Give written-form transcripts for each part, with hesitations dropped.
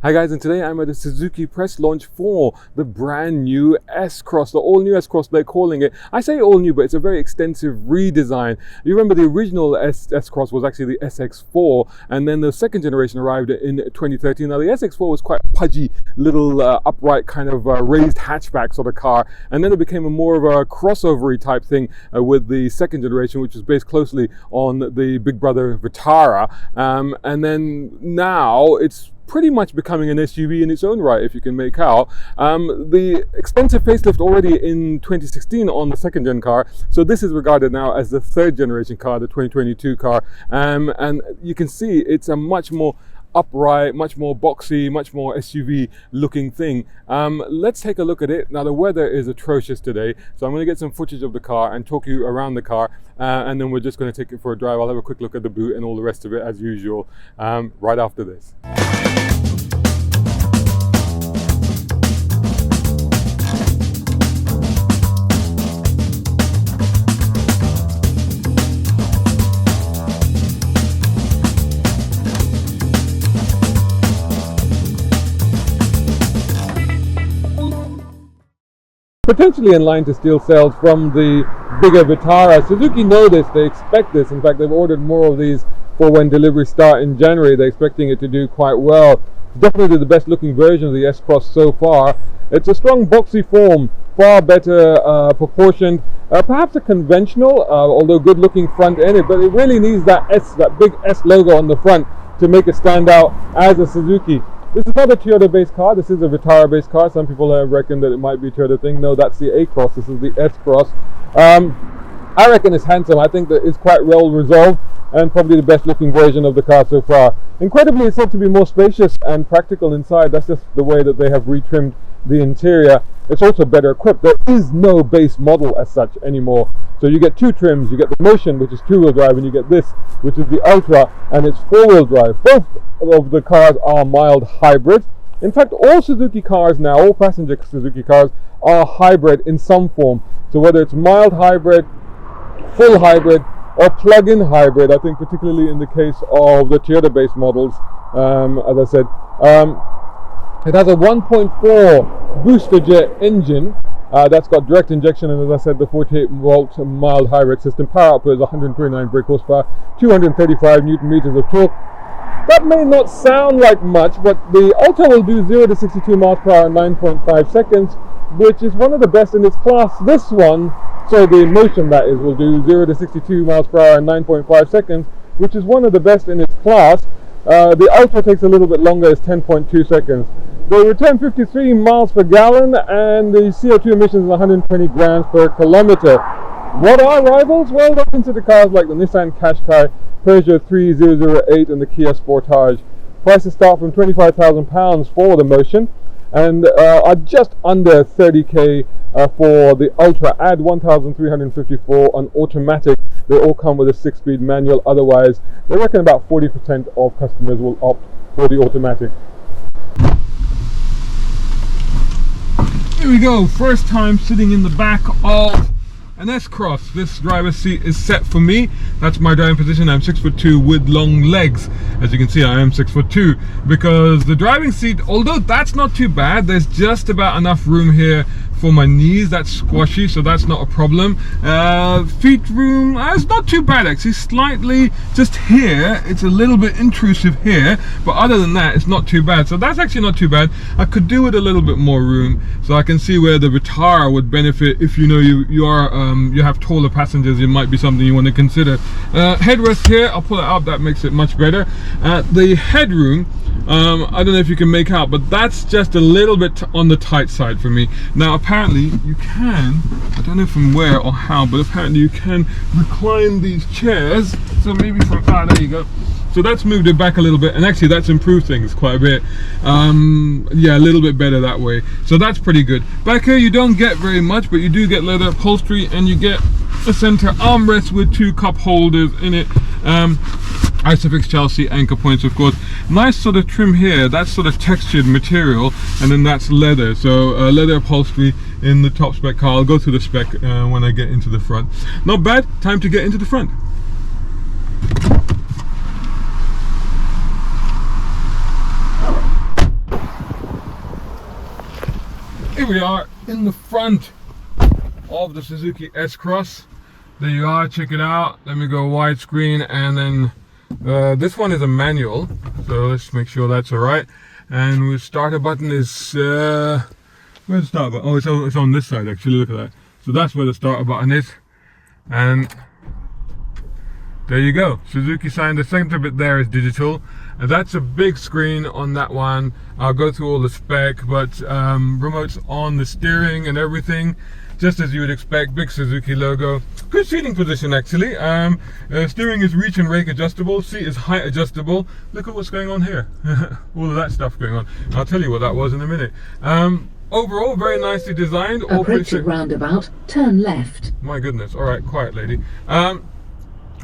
Hi guys, and today I'm at the Suzuki press launch for the brand new S-Cross, the all new S-Cross they're calling it. I say all new, but it's a very extensive redesign. You remember the original S-Cross was actually the SX4, and then the second generation arrived in 2013. Now the SX4 was quite a pudgy little upright kind of raised hatchback sort of car, and then it became a more of a crossover-y type thing with the second generation, which was based closely on the big brother Vitara, and then now it's pretty much becoming an SUV in its own right, if you can make out. The extensive facelift already in 2016 on the second gen car, so this is regarded now as the third generation car, the 2022 car, and you can see it's a much more upright, much more boxy, much more SUV looking thing. Let's take a look at it. Now the weather is atrocious today, so I'm going to get some footage of the car and talk you around the car, and then we're just going to take it for a drive. I'll have a quick look at the boot and all the rest of it as usual right after this. Potentially in line to steal sales from the bigger Vitara. Suzuki know this, they expect this. In fact, they've ordered more of these for when deliveries start in January. They're expecting it to do quite well. It's definitely the best looking version of the S-Cross so far. It's a strong boxy form, far better proportioned, perhaps a conventional, although good looking front end, but it really needs that big S logo on the front to make it stand out as a Suzuki. This is not a Toyota-based car, this is a Vitara-based car. Some people have reckoned that it might be a Toyota thing. No, that's the A-Cross, this is the S-Cross. I reckon it's handsome. I think that it's quite well resolved and probably the best looking version of the car so far. Incredibly, it's said to be more spacious and practical inside. That's just the way that they have retrimmed the interior. It's also better equipped. There is no base model as such anymore. So you get two trims. You get the Motion, which is two-wheel drive, and you get this, which is the Ultra, and it's four-wheel drive. Both of the cars are mild hybrids. In fact, all Suzuki cars now, all passenger Suzuki cars, are hybrid in some form. So whether it's mild hybrid, full hybrid, or plug-in hybrid, I think particularly in the case of the Toyota-based models, as I said, it has a 1.4 booster jet engine that's got direct injection, and as I said, the 48-volt mild hybrid system. Power output is 129 brake horsepower, 235 newton meters of torque. That may not sound like much, but the Ultra will do 0 to 62 miles per hour in 9.5 seconds, which is one of the best in its class. This one, so the Motion that is, will do 0 to 62 miles per hour in 9.5 seconds, which is one of the best in its class. The Ultra takes a little bit longer, it's 10.2 seconds. They return 53 miles per gallon, and the CO2 emissions is 120 grams per kilometer. What are rivals? Well, they consider cars like the Nissan Qashqai, Peugeot 3008 and the Kia Sportage. Prices start from £25,000 for the Motion and are just under 30k for the Ultra. Add 1,354 on automatic. They all come with a 6-speed manual. Otherwise, they reckon about 40% of customers will opt for the automatic. Here we go, first time sitting in the back of an S-Cross. This driver's seat is set for me. That's my driving position. I'm 6'2" with long legs. As you can see, I am 6'2", because the driving seat, although that's not too bad, there's just about enough room here for my knees. That's squashy, so that's not a problem. Feet room, it's not too bad actually. Slightly just here, it's a little bit intrusive here, but other than that, it's not too bad. So that's actually not too bad. I could do with a little bit more room, so I can see where the Vitara would benefit. If you know you have taller passengers, it might be something you want to consider. Headrest here, I'll pull it up. That makes it much better. The headroom, I don't know if you can make out, but that's just a little bit on the tight side for me. Now apparently you can, I don't know from where or how, but apparently you can recline these chairs. So maybe from, there you go. So that's moved it back a little bit, and actually that's improved things quite a bit. Yeah, a little bit better that way. So that's pretty good. Back here you don't get very much, but you do get leather upholstery, and you get a center armrest with 2 cup holders in it. Isofix Chelsea anchor points, of course. Nice sort of trim here. That's sort of textured material, and then that's leather. So leather upholstery in the top spec car. I'll go through the spec when I get into the front. Not bad. Time to get into the front. here we are in the front of the Suzuki S-Cross. There you are, check it out. Let me go widescreen, and then this one is a manual, so let's make sure that's all right. And the starter button is where's the start button? Oh, it's on this side actually. Look at that. So that's where the starter button is, and there you go. Suzuki sign. The center bit there is digital, and that's a big screen on that one. I'll go through all the spec, but remotes on the steering and everything, just as you would expect. Big Suzuki logo. Good seating position actually. Steering is reach and rake adjustable. Seat is height adjustable. Look at what's going on here. All of that stuff going on. I'll tell you what that was in a minute. Overall, very nicely designed. Approach a roundabout, turn left. My goodness. All right, quiet lady.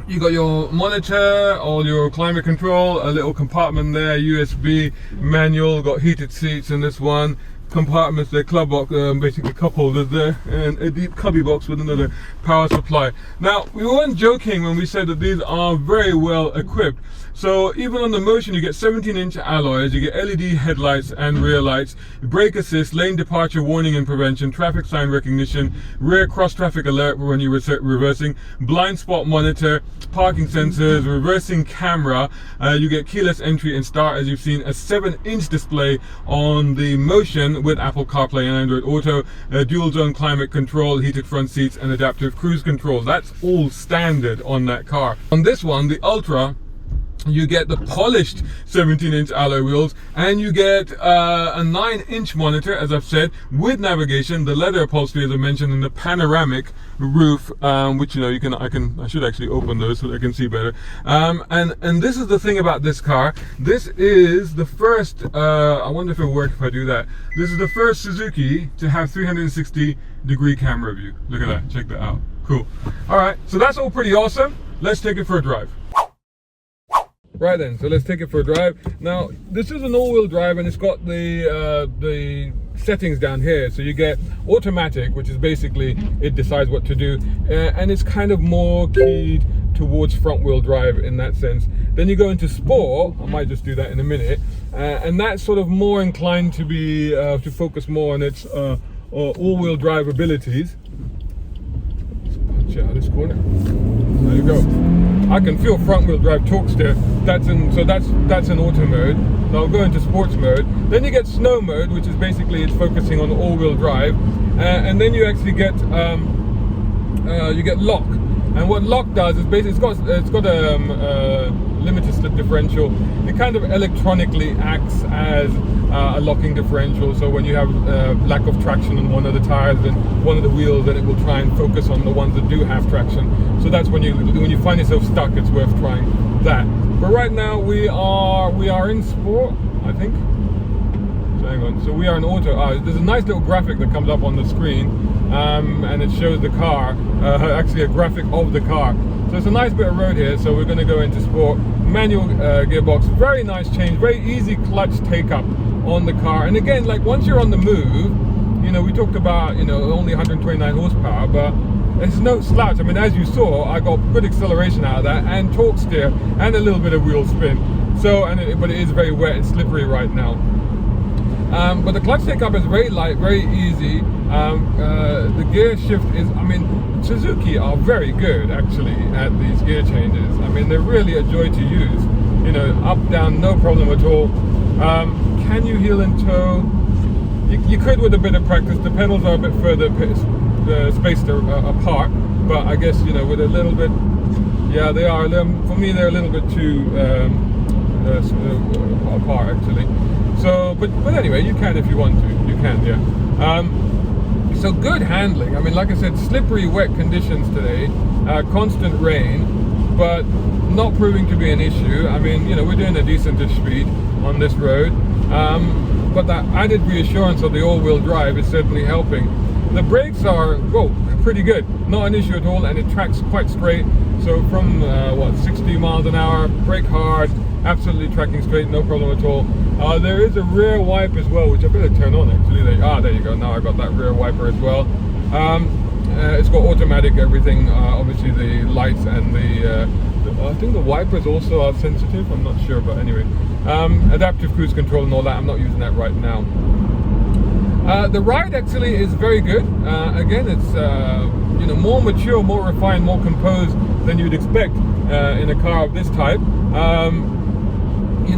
You got your monitor, all your climate control, a little compartment there, USB, manual, got heated seats in this one, compartments there, club box, basically cup holders there, and a deep cubby box with another power supply. Now, we weren't joking when we said that these are very well equipped. So even on the Motion, you get 17-inch alloys, you get LED headlights and rear lights, brake assist, lane departure warning and prevention, traffic sign recognition, rear cross traffic alert when you're reversing, blind spot monitor, parking sensors, reversing camera. You get keyless entry and start, as you've seen, a 7-inch display on the Motion with Apple CarPlay and Android Auto, dual zone climate control, heated front seats, and adaptive cruise control. That's all standard on that car. On this one, the Ultra, you get the polished 17-inch alloy wheels, and you get a 9-inch monitor, as I've said, with navigation, the leather upholstery, as I mentioned, and the panoramic roof, which, you know, I should actually open those so that I can see better. And this is the thing about this car. This is the first, I wonder if it'll work if I do that. This is the first Suzuki to have 360-degree camera view. Look at that, check that out. Cool. All right, so that's all pretty awesome. Let's take it for a drive. Right then, so let's take it for a drive. Now, this is an all-wheel drive, and it's got the settings down here. So you get automatic, which is basically it decides what to do, and it's kind of more keyed towards front-wheel drive in that sense. Then you go into sport. I might just do that in a minute, and that's sort of more inclined to be to focus more on its all-wheel drive abilities. Let's punch out this corner. There you go. I can feel front wheel drive torque steer. That's in auto mode. So I'll go into sports mode. Then you get snow mode, which is basically it's focusing on all wheel drive, and then you actually get lock. And what lock does is basically it's got a limited slip differential. It kind of electronically acts as a locking differential. So when you have lack of traction on one of the tires and one of the wheels, then it will try and focus on the ones that do have traction. So that's when you find yourself stuck, it's worth trying that. But right now we are in sport, I think. So hang on. So we are in auto. There's a nice little graphic that comes up on the screen, and it shows the car. Actually, a graphic of the car. So it's a nice bit of road here. So we're going to go into sport. Manual gearbox. Very nice change. Very easy clutch take up on the car. And again, like once you're on the move, you know, we talked about, you know, only 129 horsepower, but it's no slouch. I mean, as you saw, I got good acceleration out of that, and torque steer, and a little bit of wheel spin. So, but it is very wet and slippery right now. But the clutch take up is very light, very easy. The gear shift is, I mean, Suzuki are very good actually at these gear changes. I mean, they're really a joy to use. You know, up, down, no problem at all. Can you heel and toe? You could with a bit of practice. The pedals are a bit further spaced apart, but I guess, you know, with a little bit, yeah, they are. For me, they're a little bit too apart actually. So, but anyway, you can if you want to. You can, yeah. So good handling. I mean, like I said, slippery, wet conditions today, constant rain, but not proving to be an issue. I mean, you know, we're doing a decentish speed on this road, but that added reassurance of the all-wheel drive is certainly helping. The brakes are, well, pretty good, not an issue at all, and it tracks quite straight. So from 60 miles an hour, brake hard, absolutely tracking straight, no problem at all. There is a rear wiper as well, which I better turn on actually. There you go. Now I got that rear wiper as well. It's got automatic everything. Obviously the lights and I think the wipers also are sensitive. I'm not sure, but anyway, adaptive cruise control and all that. I'm not using that right now. The ride actually is very good. Again, it's more mature, more refined, more composed than you'd expect in a car of this type. You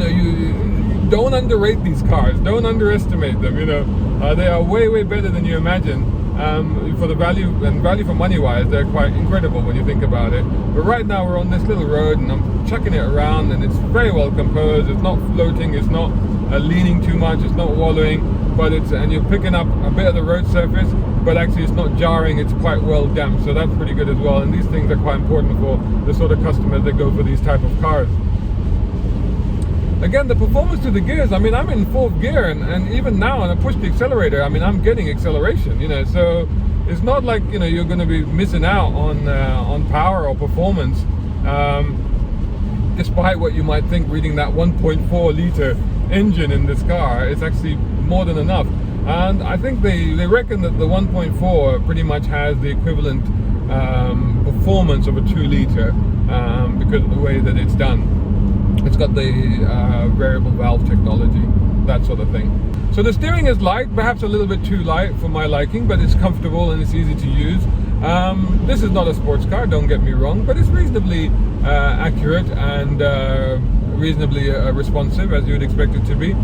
don't underrate these cars. Don't underestimate them. They are way better than you imagine. For the value and value for money wise, they're quite incredible when you think about it. But right now we're on this little road and I'm chucking it around, and it's very well composed. It's not floating. It's not leaning too much. It's not wallowing. But and you're picking up a bit of the road surface, but actually it's not jarring. It's quite well damped, so that's pretty good as well. And these things are quite important for the sort of customers that go for these type of cars. Again, the performance to the gears, I'm in fourth gear, and even now when I push the accelerator, I'm getting acceleration, so it's not like, you're going to be missing out on power or performance, despite what you might think reading that 1.4 litre engine in this car. It's actually more than enough. And I think they reckon that the 1.4 pretty much has the equivalent performance of a 2 litre because of the way that it's done. It's got the variable valve technology, that sort of thing. So the steering is light, perhaps a little bit too light for my liking, but it's comfortable and it's easy to use. This is not a sports car, don't get me wrong, but it's reasonably accurate and reasonably responsive, as you would expect it to be.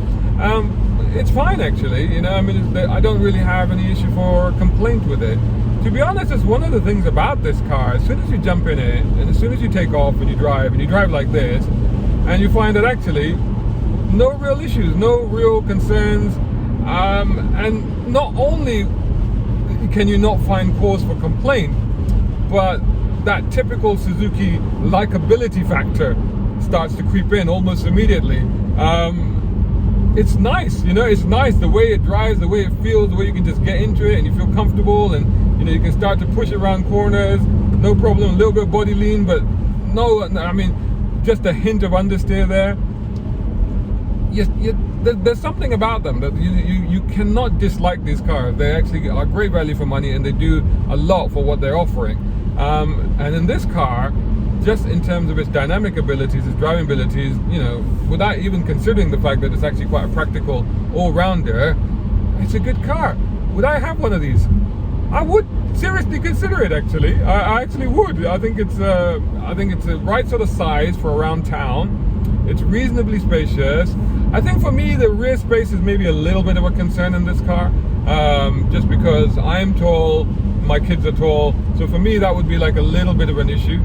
It's fine actually, I don't really have any issue for complaint with it. To be honest, it's one of the things about this car. As soon as you jump in it, and as soon as you take off and you drive like this, and you find that actually no real issues, no real concerns, and not only can you not find cause for complaint, but that typical Suzuki likability factor starts to creep in almost immediately. It's nice, it's nice the way it drives, the way it feels, the way you can just get into it and you feel comfortable, and you can start to push around corners, no problem. A little bit of body lean, but just a hint of understeer there. Yes, there's something about them that you cannot dislike these cars. They actually are great value for money, and they do a lot for what they're offering. And in this car, just in terms of its dynamic abilities, its driving abilities, without even considering the fact that it's actually quite a practical all-rounder, it's a good car. Would I have one of these? I would seriously consider it. Actually, I actually would. I think it's the right sort of size for around town. It's reasonably spacious. I think for me the rear space is maybe a little bit of a concern in this car, just because I am tall, my kids are tall, so for me that would be like a little bit of an issue.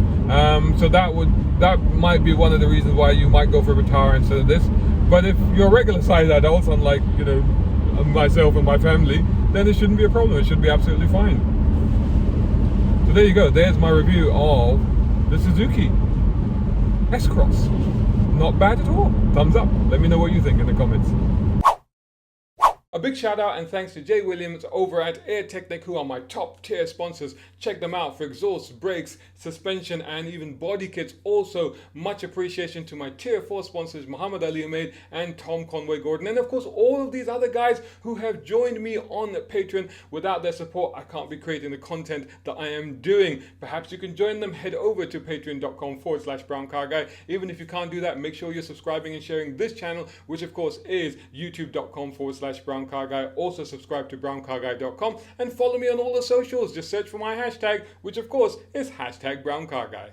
So that might be one of the reasons why you might go for a Vitara instead of this. But if you're regular size adults, unlike myself and my family, then it shouldn't be a problem. It should be absolutely fine. So there you go. There's my review of the Suzuki S-Cross. Not bad at all. Thumbs up. Let me know what you think in the comments. A big shout out and thanks to Jay Williams over at Air Technic, who are my top tier sponsors. Check them out for exhaust, brakes, suspension, and even body kits. Also, much appreciation to my tier 4 sponsors, Muhammad Ali Ahmed and Tom Conway Gordon. And of course, all of these other guys who have joined me on Patreon. Without their support, I can't be creating the content that I am doing. Perhaps you can join them. Head over to patreon.com/browncarguy. Even if you can't do that, make sure you're subscribing and sharing this channel, which of course is youtube.com/browncarguy. Also subscribe to browncarguy.com and follow me on all the socials. Just search for my hashtag, which of course is #BrownCarGuy.